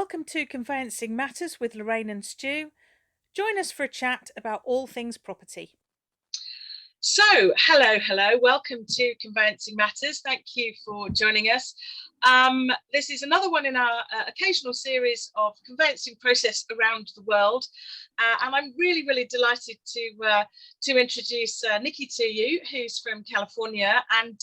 Welcome to Conveyancing Matters with Lorraine and Stu. Join us for a chat about all things property. So, hello. Welcome to Conveyancing Matters. Thank you for joining us. This is another one in our occasional series of conveyancing process around the world. And I'm really delighted to introduce Nikki to you, who's from California. And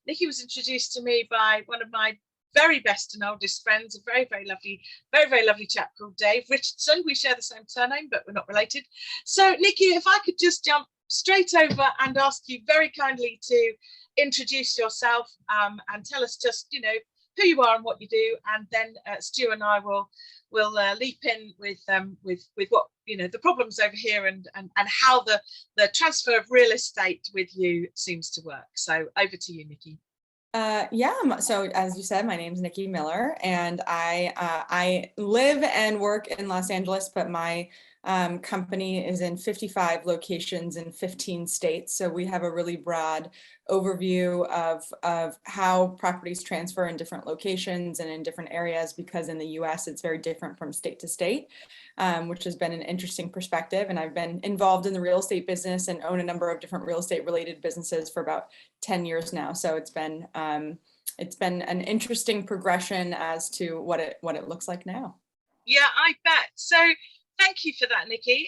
Nikki was introduced to me by one of my very best and oldest friends, a very lovely chap called Dave Richardson. We share the same surname, but we're not related. So, Nikki, if I could just jump straight over and ask you very kindly to introduce yourself and tell us just, who you are and what you do, and then Stu and I will leap in with what the problems over here and how the transfer of real estate with you seems to work. So over to you, Nikki. So as you said, my name is Nikki Miller, and I live and work in Los Angeles, but my company is in 55 locations in 15 states. So we have a really broad overview of how properties transfer in different locations and in different areas, because in the US it's very different from state to state, which has been an interesting perspective. And I've been involved in the real estate business and own a number of different real estate related businesses for about 10 years now. So it's been an interesting progression as to what it looks like now. Yeah, I bet. So thank you for that, Nikki.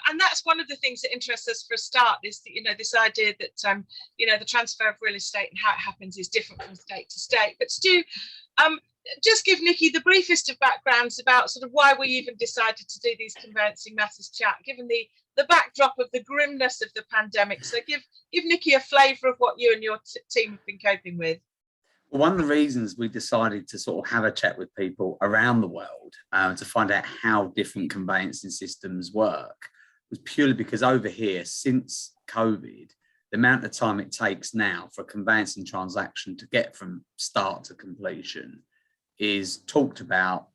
And that's one of the things that interests us for a start, is that, this idea that, the transfer of real estate and how it happens is different from state to state. But Stu, just give Nikki the briefest of backgrounds about sort of why we even decided to do these Conveyancing Matters chat, given the backdrop of the grimness of the pandemic. So give Nikki a flavour of what you and your team have been coping with. Well, one of the reasons we decided to sort of have a chat with people around the world to find out how different conveyancing systems work was purely because over here, since COVID, the amount of time it takes now for a conveyancing transaction to get from start to completion is talked about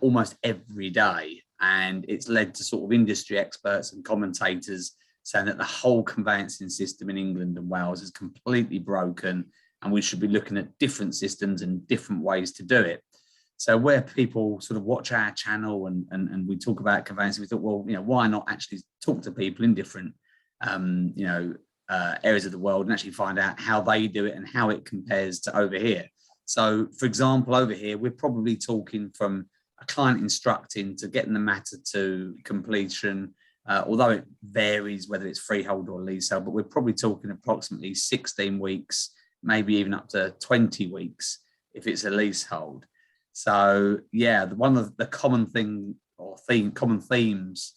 almost every day. And it's led to sort of industry experts and commentators saying that the whole conveyancing system in England and Wales is completely broken, and we should be looking at different systems and different ways to do it. So where people sort of watch our channel and we talk about conveyancing, we thought, well, why not actually talk to people in different, areas of the world and actually find out how they do it and how it compares to over here. So, for example, over here, we're probably talking from a client instructing to getting the matter to completion, although it varies whether it's freehold or leasehold, but we're probably talking approximately 16 weeks, maybe even up to 20 weeks if it's a leasehold. So yeah, one of the common themes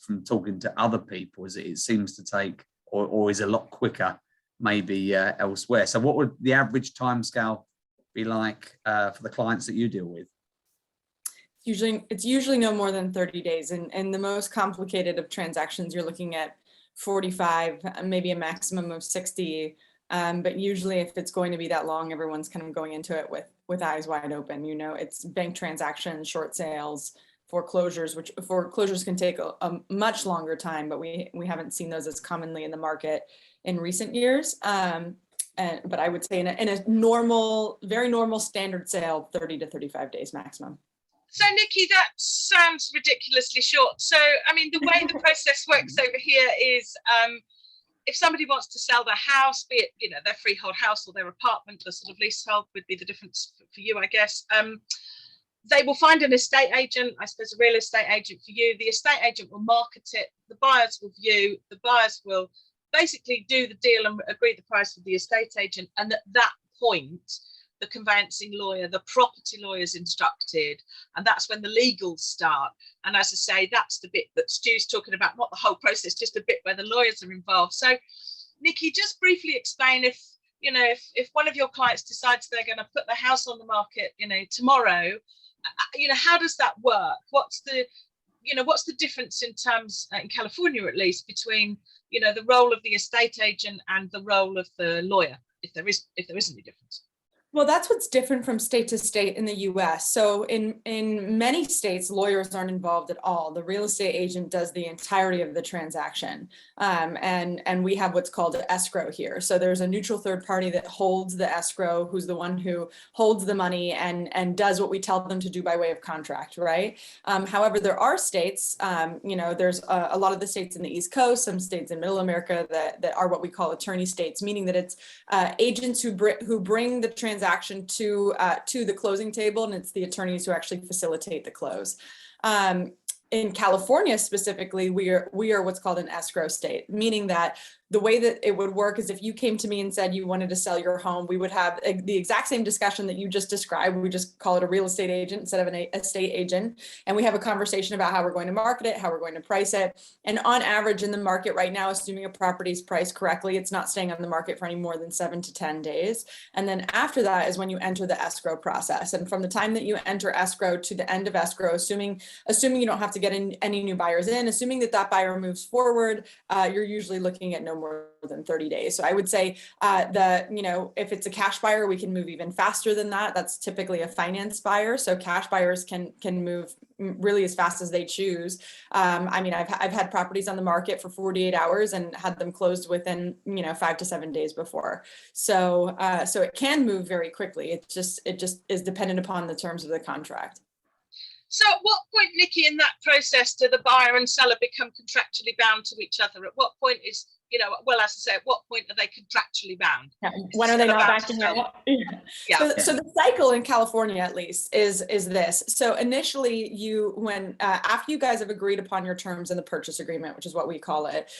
from talking to other people is that it seems to take or is a lot quicker maybe elsewhere. So what would the average timescale be like for the clients that you deal with? It's usually no more than 30 days. And the most complicated of transactions, you're looking at 45, maybe a maximum of 60. But usually if it's going to be that long, everyone's kind of going into it with eyes wide open. It's bank transactions, short sales, foreclosures, which foreclosures can take a much longer time, but we haven't seen those as commonly in the market in recent years. But I would say in a normal, very normal standard sale, 30 to 35 days maximum. So, Nikki, that sounds ridiculously short. So, I mean, the way the process works over here is if somebody wants to sell their house, be it, their freehold house or their apartment, the sort of leasehold would be the difference for you, I guess. They will find an estate agent, I suppose a real estate agent for you. The estate agent will market it. The buyers will view. The buyers will basically do the deal and agree the price with the estate agent. And at that point, the conveyancing lawyer, the property lawyer is instructed, and that's when the legals start. And as I say, that's the bit that Stu's talking about, not the whole process, just a bit where the lawyers are involved. So, Nikki, just briefly explain if one of your clients decides they're going to put their house on the market, tomorrow, how does that work? What's the difference in terms, in California at least, between, the role of the estate agent and the role of the lawyer, if there is any difference? Well, that's what's different from state to state in the US. So in many states, lawyers aren't involved at all. The real estate agent does the entirety of the transaction. And we have what's called an escrow here. So there's a neutral third party that holds the escrow, who's the one who holds the money and does what we tell them to do by way of contract, right? However, there are states, there's a lot of the states in the East Coast, some states in Middle America that are what we call attorney states, meaning that it's agents who bring the transaction to the closing table, and it's the attorneys who actually facilitate the close. In California specifically, we are what's called an escrow state, meaning that the way that it would work is if you came to me and said you wanted to sell your home, we would have the exact same discussion that you just described. We just call it a real estate agent instead of an estate agent. And we have a conversation about how we're going to market it, how we're going to price it. And on average in the market right now, assuming a property is priced correctly, it's not staying on the market for any more than 7 to 10 days. And then after that is when you enter the escrow process. And from the time that you enter escrow to the end of escrow, assuming you don't have to get any new buyers in, assuming that buyer moves forward, you're usually looking at no more than 30 days. So I would say if it's a cash buyer, we can move even faster than that. That's typically a finance buyer. So cash buyers can move really as fast as they choose. I've had properties on the market for 48 hours and had them closed within 5 to 7 days before. So it can move very quickly. It just is dependent upon the terms of the contract. So at what point, Nikki, in that process do the buyer and seller become contractually bound to each other? At what point is, as I say, at what point are they contractually bound? Yeah. When are they not backing out? Yeah. So the cycle in California, at least, is this. So initially, after you guys have agreed upon your terms in the purchase agreement, which is what we call it,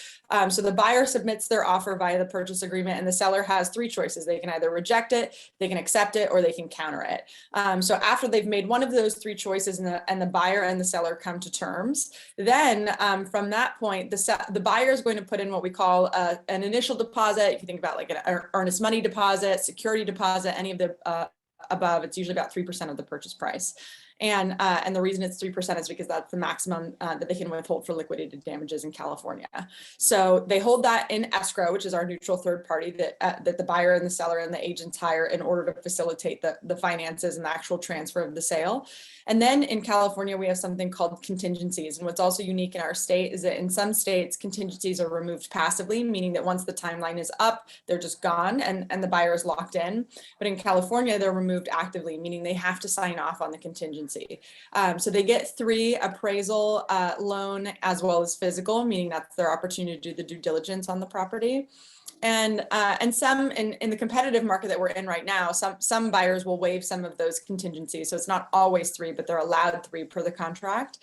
so the buyer submits their offer via the purchase agreement, and the seller has 3 choices. They can either reject it, they can accept it, or they can counter it. So after they've made one of those 3 choices, and the buyer and the seller come to terms, then from that point, the buyer is going to put in what we call an initial deposit. If you think about like an earnest money deposit, security deposit, any of the above, it's usually about 3% of the purchase price. And the reason it's 3% is because that's the maximum that they can withhold for liquidated damages in California. So they hold that in escrow, which is our neutral third party that the buyer and the seller and the agents hire in order to facilitate the finances and the actual transfer of the sale. And then in California, we have something called contingencies. And what's also unique in our state is that in some states, contingencies are removed passively, meaning that once the timeline is up, they're just gone and the buyer is locked in. But in California, they're removed actively, meaning they have to sign off on the contingency. So they get 3 appraisal, loan, as well as physical, meaning that's their opportunity to do the due diligence on the property. And some in the competitive market that we're in right now, some buyers will waive some of those contingencies. So it's not always 3, but they're allowed 3 per the contract.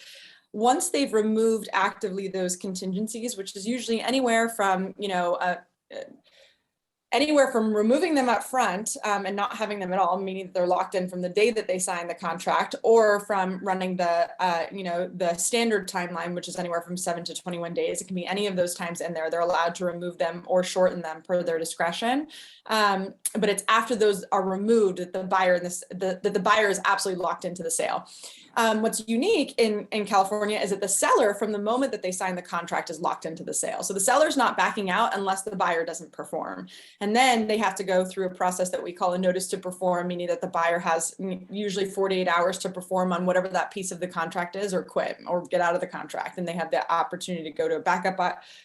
Once they've removed actively those contingencies, which is usually anywhere from removing them up front and not having them at all, meaning that they're locked in from the day that they sign the contract, or from running the standard timeline, which is anywhere from 7 to 21 days. It can be any of those times in there. They're allowed to remove them or shorten them per their discretion. But it's after those are removed that the buyer is absolutely locked into the sale. What's unique in California is that the seller, from the moment that they sign the contract, is locked into the sale. So the seller's not backing out unless the buyer doesn't perform. And then they have to go through a process that we call a notice to perform, meaning that the buyer has usually 48 hours to perform on whatever that piece of the contract is, or quit or get out of the contract. And they have the opportunity to go to a backup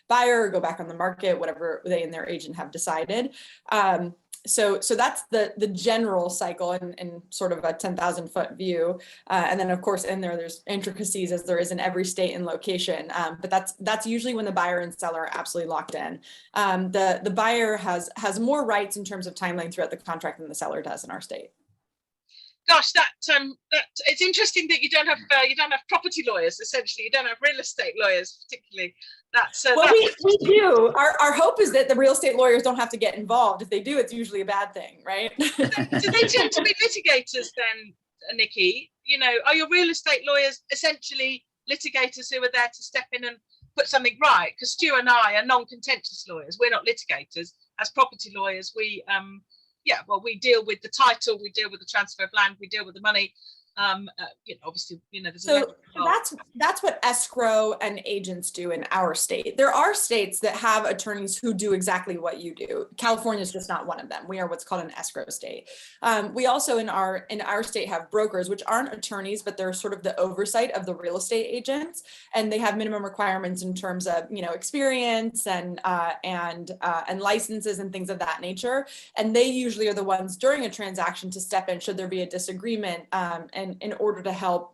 buyer or go back on the market, whatever they and their agent have decided. So that's the general cycle in sort of a 10,000 foot view. And then of course in there's intricacies, as there is in every state and location. But that's usually when the buyer and seller are absolutely locked in. The buyer has more rights in terms of timeline throughout the contract than the seller does in our state. Gosh, that it's interesting that you don't have property lawyers. Essentially, you don't have real estate lawyers, particularly. We do. Our hope is that the real estate lawyers don't have to get involved. If they do, it's usually a bad thing, right? So they tend to be litigators then, Nikki. Are your real estate lawyers essentially litigators who are there to step in and put something right? Because Stu and I are non-contentious lawyers. We're not litigators. As property lawyers, we deal with the title, we deal with the transfer of land, we deal with the money. Obviously, there's a So that's what escrow and agents do in our state. There are states that have attorneys who do exactly what you do. California is just not one of them. We are what's called an escrow state. We also in our state have brokers, which aren't attorneys, but they're sort of the oversight of the real estate agents, and they have minimum requirements in terms of experience and licenses and things of that nature. And they usually are the ones during a transaction to step in should there be a disagreement, and in order to help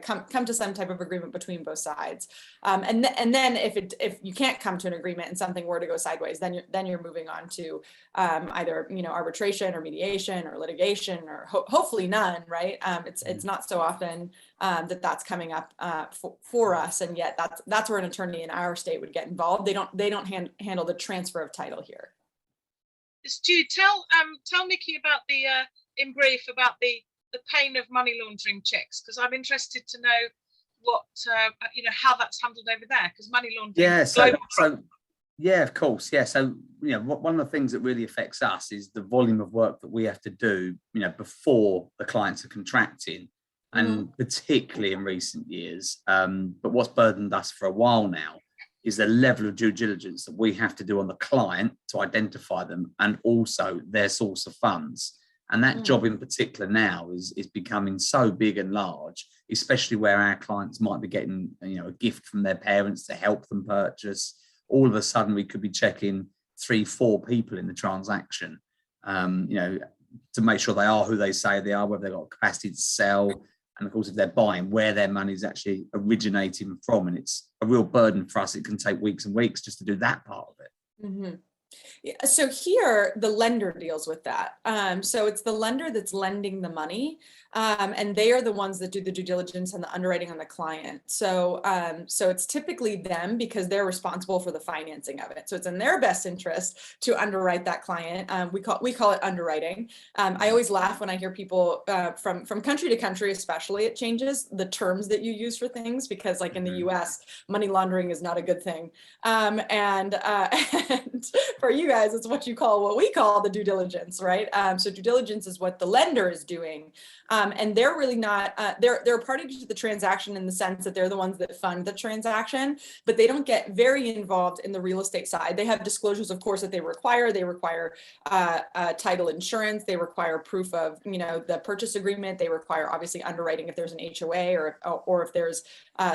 come to some type of agreement between both sides. And then if you can't come to an agreement and something were to go sideways, then you're moving on to either arbitration or mediation or litigation, or hopefully none, right? It's not so often that's coming up for us, and yet that's where an attorney in our state would get involved. They don't handle the transfer of title here. Stu, tell Nikki about in brief about the pain of money laundering checks, because I'm interested to know what how that's handled over there, because money laundering. Yeah, of course. Yeah. So, one of the things that really affects us is the volume of work that we have to do, before the clients are contracting, and particularly in recent years. But what's burdened us for a while now is the level of due diligence that we have to do on the client to identify them, and also their source of funds. And that job in particular now is becoming so big and large, especially where our clients might be getting, a gift from their parents to help them purchase. All of a sudden, we could be checking 3-4 people in the transaction, to make sure they are who they say they are, whether they've got capacity to sell. And of course, if they're buying, where their money is actually originating from. And it's a real burden for us. It can take weeks and weeks just to do that part of it. Mm-hmm. Yeah, so here the lender deals with that. So it's the lender that's lending the money, and they are the ones that do the due diligence and the underwriting on the client. So it's typically them, because they're responsible for the financing of it. So it's in their best interest to underwrite that client. We call it underwriting. I always laugh when I hear people from country to country, especially it changes the terms that you use for things, because like in the US, money laundering is not a good thing. And for you guys, it's what we call the due diligence, right? So due diligence is what the lender is doing. And they're really not, they're a party to the transaction in the sense that they're the ones that fund the transaction, but they don't get very involved in the real estate side. They have disclosures, of course, that they require. They require title insurance. They require proof of, the purchase agreement. They require obviously underwriting if there's an HOA, or if there's,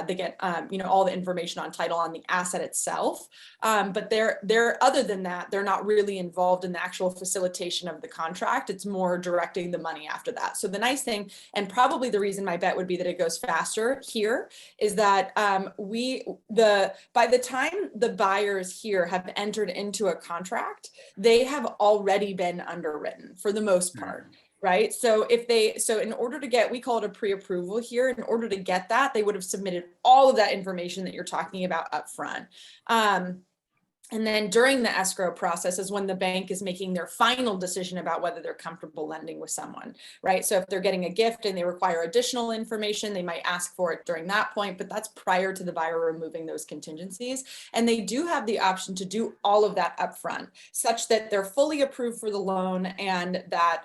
they get, all the information on title on the asset itself. But they're other than that, they're not really involved in the actual facilitation of the contract. It's more directing the money after that. So the nice thing, and probably the reason my bet would be that it goes faster here, is that by the time the buyers here have entered into a contract, they have already been underwritten for the most part. Right. So in order to get, we call it a pre-approval here, in order to get that, they would have submitted all of that information that you're talking about up front. And then during the escrow process is when the bank is making their final decision about whether they're comfortable lending with someone, right? So if they're getting a gift and they require additional information, they might ask for it during that point, but that's prior to the buyer removing those contingencies. And they do have the option to do all of that upfront, such that they're fully approved for the loan, and that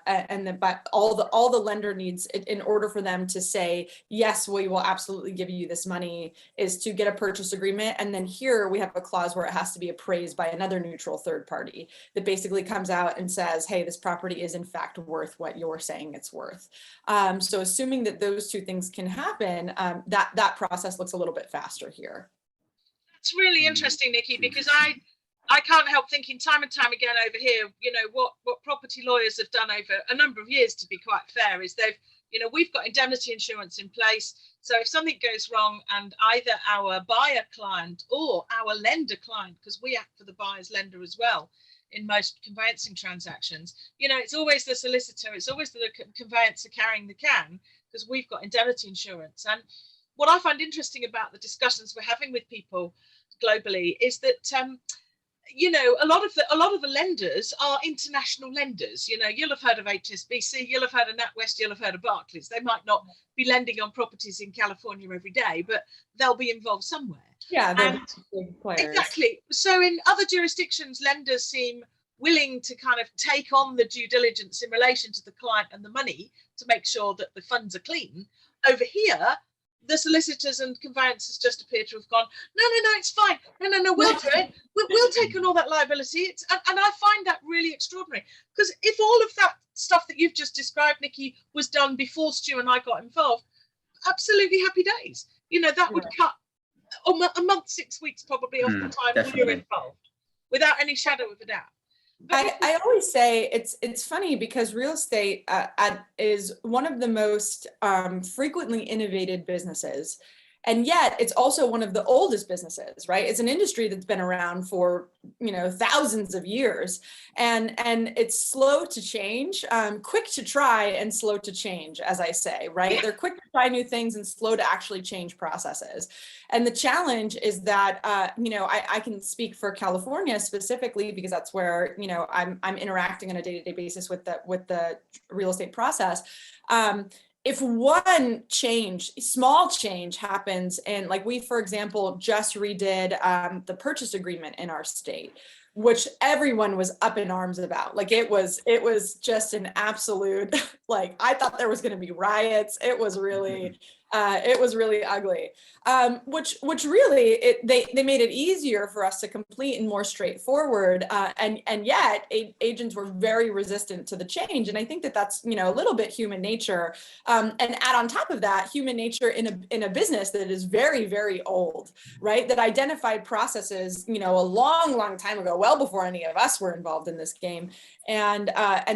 all the lender needs in order for them to say, yes, we will absolutely give you this money, is to get a purchase agreement. And then here we have a clause where it has to be appraised by another neutral third party that basically comes out and says, hey, this property is in fact worth what you're saying it's worth. So assuming that those two things can happen, that process looks a little bit faster here. That's really interesting, Nikki, because I can't help thinking time and time again over here, what property lawyers have done over a number of years, to be quite fair, is we've got indemnity insurance in place. So if something goes wrong and either our buyer client or our lender client, because we act for the buyer's lender as well in most conveyancing transactions, it's always the solicitor, it's always the conveyancer carrying the can, because we've got indemnity insurance. And what I find interesting about the discussions we're having with people globally is that a lot of the lenders are international lenders. You'll have heard of HSBC, you'll have heard of NatWest, you'll have heard of Barclays. They might not be lending on properties in California every day, but they'll be involved somewhere. Yeah, they're big players. Exactly. So in other jurisdictions, lenders seem willing to kind of take on the due diligence in relation to the client and the money to make sure that the funds are clean. Over here, the solicitors and conveyancers just appear to have gone, no, it's fine. No, we'll do it. We'll take on all that liability. And I find that really extraordinary, because if all of that stuff that you've just described, Nikki, was done before Stu and I got involved, absolutely happy days. That would cut a month, 6 weeks probably off the time definitely. we were involved, without any shadow of a doubt. I always say it's funny because real estate is one of the most frequently innovated businesses, and yet it's also one of the oldest businesses, right? It's an industry that's been around for thousands of years, and it's slow to change, quick to try and slow to change, as I say, right? They're quick to try new things and slow to actually change processes. And the challenge is that I can speak for California specifically because that's where I'm interacting on a day-to-day basis with the real estate process. If one small change happens, and like we, for example, just redid the purchase agreement in our state, which everyone was up in arms about. Like it was just an absolute, like, I thought there was going to be riots. It was really ugly. Which really, they made it easier for us to complete and more straightforward. And yet agents were very resistant to the change. And I think that's, a little bit human nature. And add on top of that, human nature in a business that is very, very old, right? That identified processes, a long time ago, well before any of us were involved in this game. And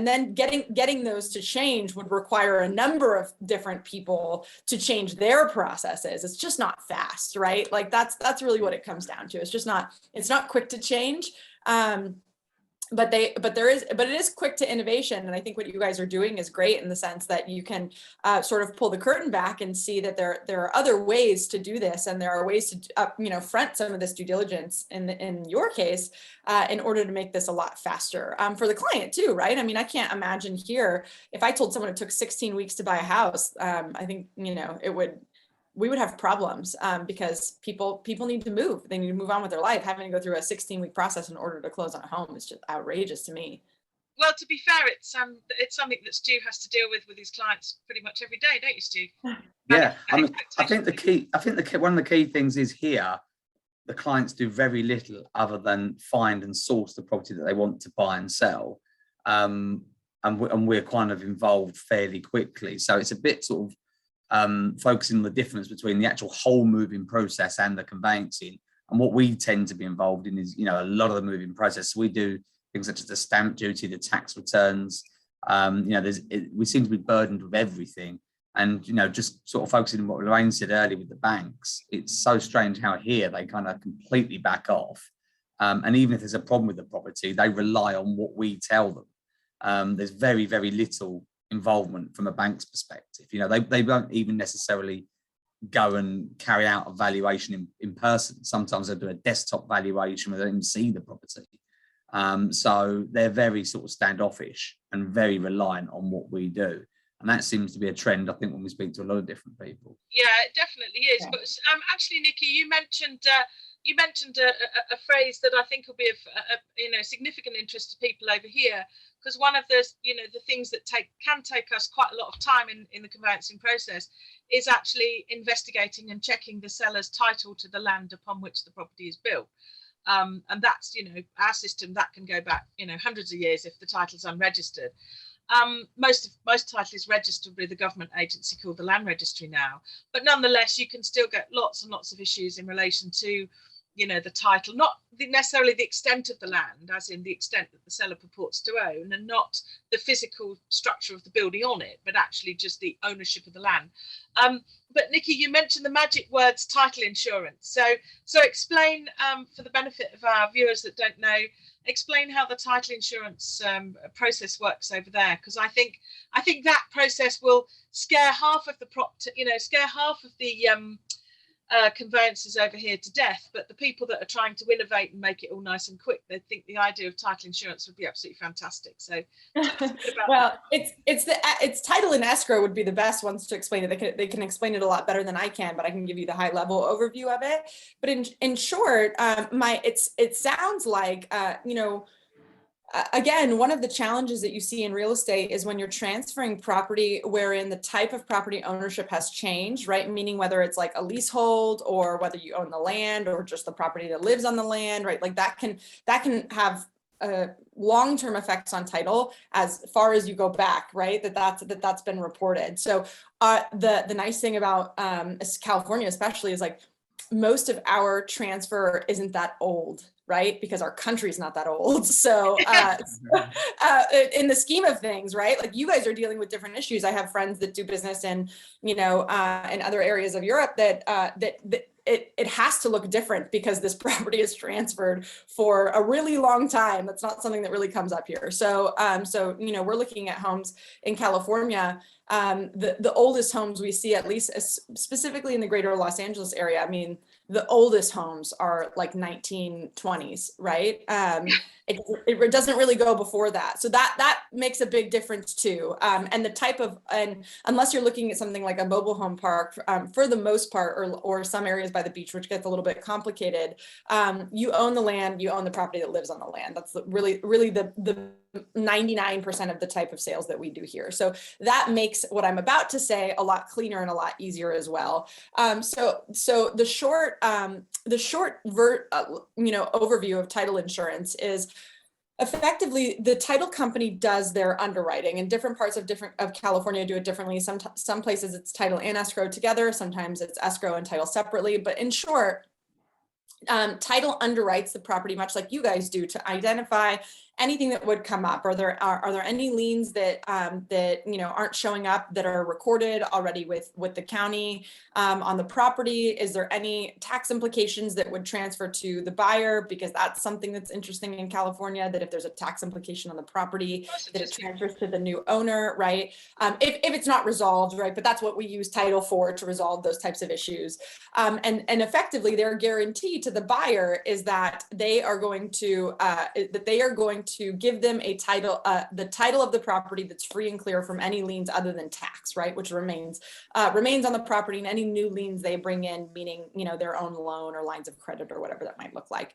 then getting those to change would require a number of different people to change their processes. It's just not fast, right? Like that's really what it comes down to. It's not quick to change. But it is quick to innovation. And I think what you guys are doing is great in the sense that you can sort of pull the curtain back and see that there are other ways to do this. And there are ways to, front some of this due diligence in your case in order to make this a lot faster for the client too, right? I mean, I can't imagine here, if I told someone it took 16 weeks to buy a house, I think, we would have problems because people need to move. They need to move on with their life. Having to go through a 16-week process in order to close on a home is just outrageous to me. Well, to be fair, it's something that Stu has to deal with his clients pretty much every day, don't you, Stu? Yeah, I think one of the key things is here, the clients do very little other than find and source the property that they want to buy and sell, and we're kind of involved fairly quickly. So it's a bit sort of focusing on the difference between the actual whole moving process and the conveyancing. And what we tend to be involved in is, a lot of the moving process. We do things such as the stamp duty, the tax returns. We seem to be burdened with everything. And, just sort of focusing on what Lorraine said earlier with the banks, it's so strange how here they kind of completely back off. And even if there's a problem with the property, they rely on what we tell them. There's very, very little involvement from a bank's perspective. They won't even necessarily go and carry out a valuation in person. Sometimes they'll do a desktop valuation where they don't even see the property. So they're very sort of standoffish and very reliant on what we do. And that seems to be a trend, I think, when we speak to a lot of different people. Yeah, it definitely is. Yeah. But actually, Nikki, you mentioned a phrase that I think will be of significant interest to people over here. Because one of the things that can take us quite a lot of time in the conveyancing process is actually investigating and checking the seller's title to the land upon which the property is built. And that's, our system that can go back, hundreds of years if the title's unregistered. Most title is registered with a government agency called the Land Registry now. But nonetheless, you can still get lots and lots of issues in relation to the title, not necessarily the extent of the land, as in the extent that the seller purports to own, and not the physical structure of the building on it, but actually just the ownership of the land. But Nikki, you mentioned the magic words title insurance. So explain, for the benefit of our viewers that don't know, explain how the title insurance process works over there, because I think that process will scare half of the conveyancers over here to death, but the people that are trying to innovate and make it all nice and quick, they think the idea of title insurance would be absolutely fantastic. So well, it's title and escrow would be the best ones to explain it. They can explain it a lot better than I can, but I can give you the high level overview of it. But in short, it sounds like Again, one of the challenges that you see in real estate is when you're transferring property wherein the type of property ownership has changed, right? Meaning whether it's like a leasehold or whether you own the land or just the property that lives on the land, right? Like that can have long-term effects on title as far as you go back, right? That's been reported. So the nice thing about California especially is like most of our transfer isn't that old, right? Because our country's not that old. So in the scheme of things, right? Like you guys are dealing with different issues. I have friends that do business in, in other areas of Europe that it has to look different because this property is transferred for a really long time. That's not something that really comes up here. So we're looking at homes in California. The oldest homes we see, at least specifically in the greater Los Angeles area, I mean, the oldest homes are like 1920s, right? It doesn't really go before that. So that makes a big difference too. And the type of, and unless you're looking at something like a mobile home park, for the most part, or some areas by the beach, which gets a little bit complicated, you own the land, you own the property that lives on the land. That's really the 99% of the type of sales that we do here. So that makes what I'm about to say a lot cleaner and a lot easier as well. So the short overview of title insurance is effectively the title company does their underwriting, and different parts of California do it differently. Some places it's title and escrow together. Sometimes it's escrow and title separately. But in short, title underwrites the property much like you guys do to identify anything that would come up. Are there any liens that aren't showing up that are recorded already with the county on the property? Is there any tax implications that would transfer to the buyer? Because that's something that's interesting in California, that if there's a tax implication on the property, that it transfers to the new owner, right? If it's not resolved, right? But that's what we use title for, to resolve those types of issues. And effectively, their guarantee to the buyer is that they are going to give them a title, the title of the property that's free and clear from any liens other than tax, right? Which remains on the property, and any new liens they bring in, meaning their own loan or lines of credit or whatever that might look like.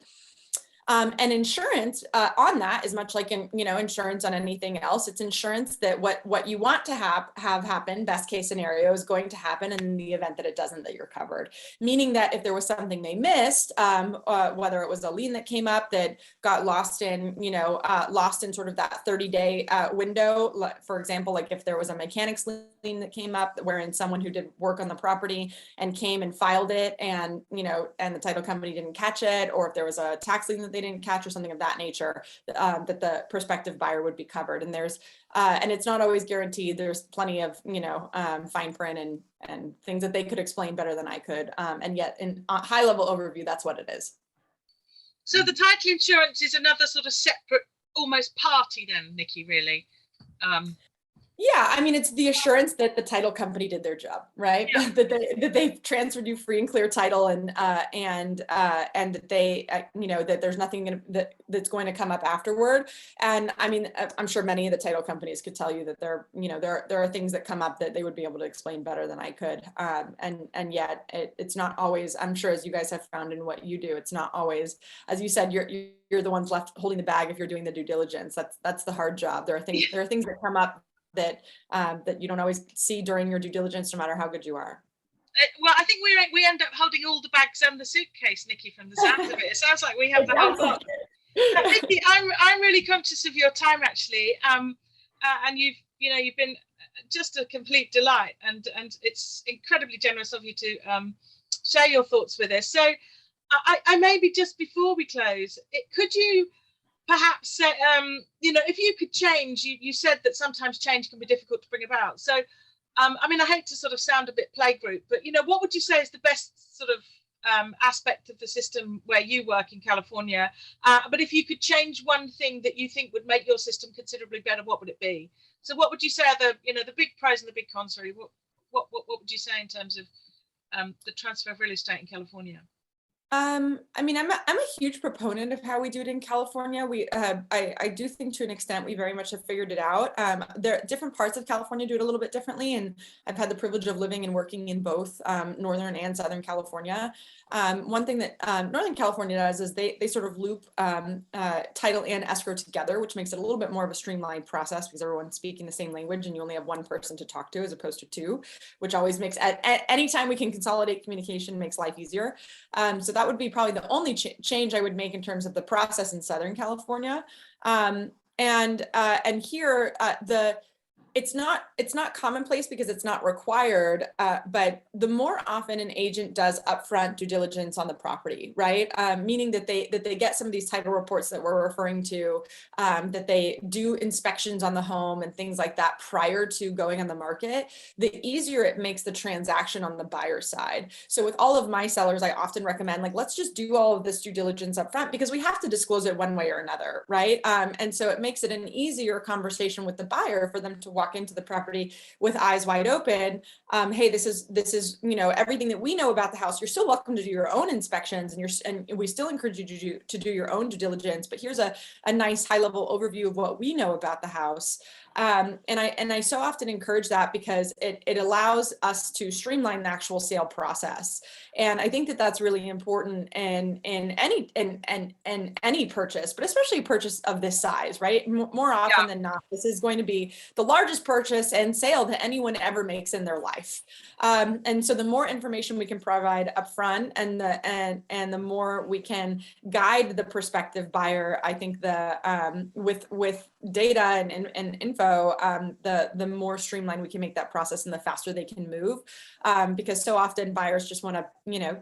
And insurance on that is much like insurance on anything else. It's insurance that what you want to have happen, best case scenario, is going to happen, and in the event that it doesn't, that you're covered. Meaning that if there was something they missed, whether it was a lien that came up that got lost in sort of that 30-day window, for example, like if there was a mechanics lien that came up wherein someone who did work on the property and came and filed it, and the title company didn't catch it, or if there was a tax lien that they didn't catch or something of that nature, that the prospective buyer would be covered. And and it's not always guaranteed. There's plenty of fine print and things that they could explain better than I could. And yet, in a high level overview, that's what it is. So the title insurance is another sort of separate, almost party then, Nikki, really. Yeah, I mean, it's the assurance that the title company did their job, right? Yeah. that they transferred you free and clear title, and that they, that there's nothing that's going to come up afterward. And I mean, I'm sure many of the title companies could tell you that there are things that come up that they would be able to explain better than I could. And yet it's not always. I'm sure, as you guys have found in what you do, it's not always, as you said, you're the ones left holding the bag if you're doing the due diligence. That's the hard job. There are things that come up that you don't always see during your due diligence, no matter how good you are. Well, I think we end up holding all the bags and the suitcase, Nikki, from the sounds of it. It sounds like we have the whole lot. Nikki, I'm really conscious of your time, actually, and you've been just a complete delight, and it's incredibly generous of you to share your thoughts with us. So I maybe just before we close, could you perhaps if you could change, you said that sometimes change can be difficult to bring about. So I mean, I hate to sort of sound a bit playgroup, but what would you say is the best sort of aspect of the system where you work in California? But if you could change one thing that you think would make your system considerably better, what would it be? So what would you say are the big pros and the big cons? Sorry, what would you say in terms of the transfer of real estate in California? I mean, I'm a huge proponent of how we do it in California. I do think to an extent we very much have figured it out. There different parts of California do it a little bit differently, and I've had the privilege of living and working in both Northern and Southern California. One thing that Northern California does is they sort of loop title and escrow together, which makes it a little bit more of a streamlined process because everyone's speaking the same language and you only have one person to talk to as opposed to two, which always makes at any time we can consolidate communication makes life easier. So that would be probably the only change I would make in terms of the process in Southern California. And here it's not commonplace because it's not required, but the more often an agent does upfront due diligence on the property, right? Meaning that they get some of these title reports that we're referring to, that they do inspections on the home and things like that prior to going on the market, the easier it makes the transaction on the buyer side. So with all of my sellers, I often recommend like, let's just do all of this due diligence upfront because we have to disclose it one way or another, right? And so it makes it an easier conversation with the buyer for them to walk into the property with eyes wide open. Hey, this is everything that we know about the house. You're still welcome to do your own inspections, and we still encourage you to do your own due diligence. But here's a nice high level overview of what we know about the house. And I so often encourage that because it allows us to streamline the actual sale process. And I think that that's really important in any purchase, but especially a purchase of this size, right? More often than not, this is going to be the largest purchase and sale that anyone ever makes in their life. And so the more information we can provide upfront and the more we can guide the prospective buyer, I think with data and info, the more streamlined we can make that process and the faster they can move. Because so often buyers just want to,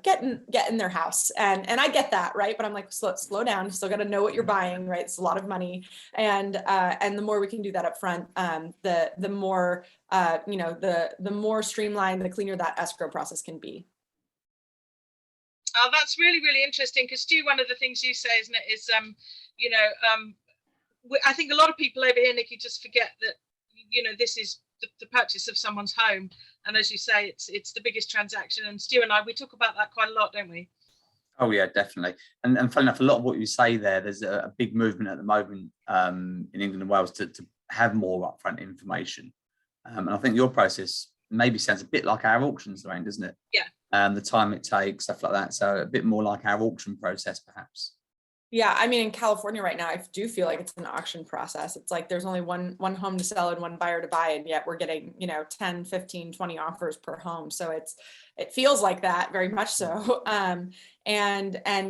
get in their house. And I get that, right? But I'm like, slow down. You still got to know what you're buying, right? It's a lot of money. And the more we can do that up front, the more, the more streamlined, the cleaner that escrow process can be. Oh, that's really, really interesting. Because Stu, one of the things you say, isn't it, is, I think a lot of people over here, Nikki, just forget that, this is the purchase of someone's home. And as you say, it's the biggest transaction. And Stu and I, we talk about that quite a lot, don't we? Oh yeah, definitely. And funny enough, a lot of what you say there's a big movement at the moment in England and Wales to have more upfront information. And I think your process maybe sounds a bit like our auctions, Lorraine, doesn't it? Yeah. The time it takes, stuff like that. So a bit more like our auction process, perhaps. Yeah, I mean, in California right now, I do feel like it's an auction process. It's like there's only one home to sell and one buyer to buy, and yet we're getting, 10, 15, 20 offers per home. So it feels like that very much so. And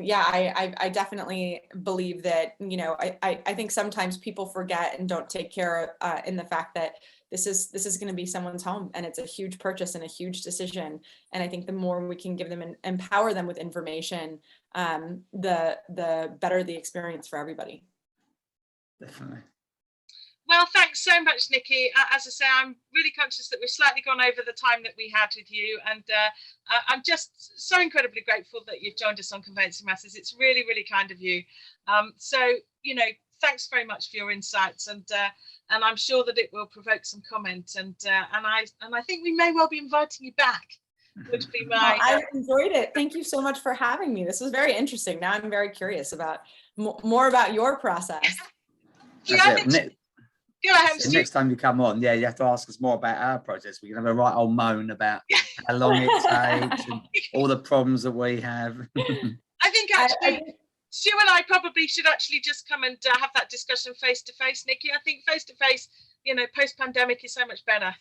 yeah, I definitely believe that, I think sometimes people forget and don't take care in the fact that this is going to be someone's home and it's a huge purchase and a huge decision. And I think the more we can give them and empower them with information, the better the experience for everybody. Definitely. Well, thanks so much, Nikki. As I say, I'm really conscious that we've slightly gone over the time that we had with you. And I'm just so incredibly grateful that you've joined us on Conveyancing Matters. It's really, really kind of you. So, thanks very much for your insights. And I'm sure that it will provoke some comment. And I think we may well be inviting you back. Would be my. I enjoyed it. Thank you so much for having me. This was very interesting. Now I'm very curious about more about your process. Yeah, go ahead. So next time you come on, you have to ask us more about our process. We can have a right old moan about how long it takes and all the problems that we have. I think actually, Stu and I probably should actually just come and have that discussion face to face, Nikki. I think face to face, post-pandemic is so much better.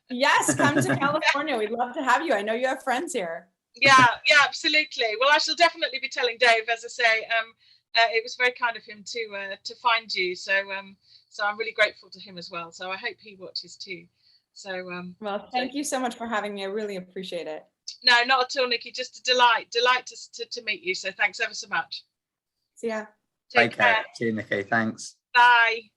Yes, come to California. We'd love to have you. I know you have friends here. Yeah, absolutely. Well, I shall definitely be telling Dave, as I say, it was very kind of him to find you. So I'm really grateful to him as well. So I hope he watches too. So well, thank you so much for having me. I really appreciate it. No, not at all, Nikki. Just a delight to meet you. So thanks ever so much. See ya. Take care. See you, Nikki. Thanks. Bye.